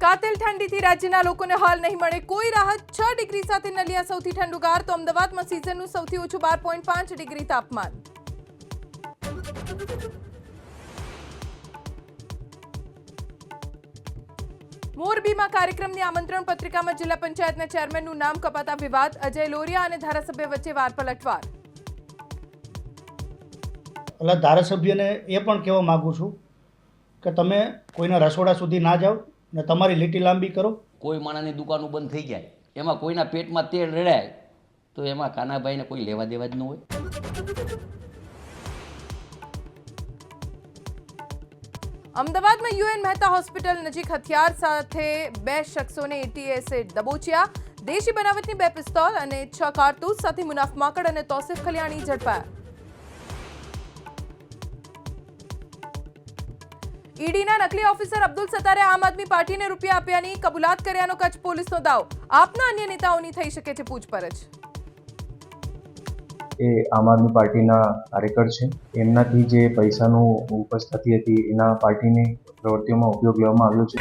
કાતિલ ઠંડીથી રાજ્યના લોકોને હાલ નહીં મળે કોઈ રાહત। 6 ડિગ્રી સાથે નલિયા સૌથી ઠંડુ ગાર તો અમદાવાદમાં સિઝનનું સૌથી ઓછું 12.5 ડિગ્રી તાપમાન। મોરબીમાં કાર્યક્રમની આમંત્રણ પત્રિકામાં જિલ્લા પંચાયતના ચેરમેનનું નામ કપાતા વિવાદ। અજય લોરિયા અને ધારાસભ્ય વચ્ચે વાર પલટવાર। એટલે ધારાસભ્યને એ પણ કહેવા માગું છું કે તમે કોઈના રસોડા સુધી ના જાઓ ને તમારી લીટી લાંબી કરો। કોઈ માણસની દુકાનો બંધ થઈ જાય, એમાં કોઈના પેટમાં તેલ રેડાય તો એમાં કાનાભાઈને કોઈ લેવા દેવા જ ન હોય। અમદાવાદમાં યુએન મહેતા હોસ્પિટલ નજીક હથિયાર સાથે 2 શખ્સોને એટીએસે દબોચ્યા। દેશી બનાવટની 2 પિસ્તોલ અને 6 કારતૂસ સાથે મુનાફ માકડ અને તોસિફ ખલિયાણી ઝડપાયા। ઈડીના નકલી ઓફિસર અબ્દુલ સત્તારે આમ આદમી પાર્ટીને રૂપિયા આપ્યાની કબૂલાત કર્યાનો કચ્છ પોલીસનો દાવો। આપના અન્ય નેતાઓની થઈ શકે છે પૂછપરછ। એ આમ આદમી પાર્ટીના કાર્યકર છે, એમનાથી જે પૈસાનું ઉપજ થતી હતી એના પાર્ટીની પ્રવૃત્તિઓમાં ઉપયોગ લેવામાં આવ્યો છે।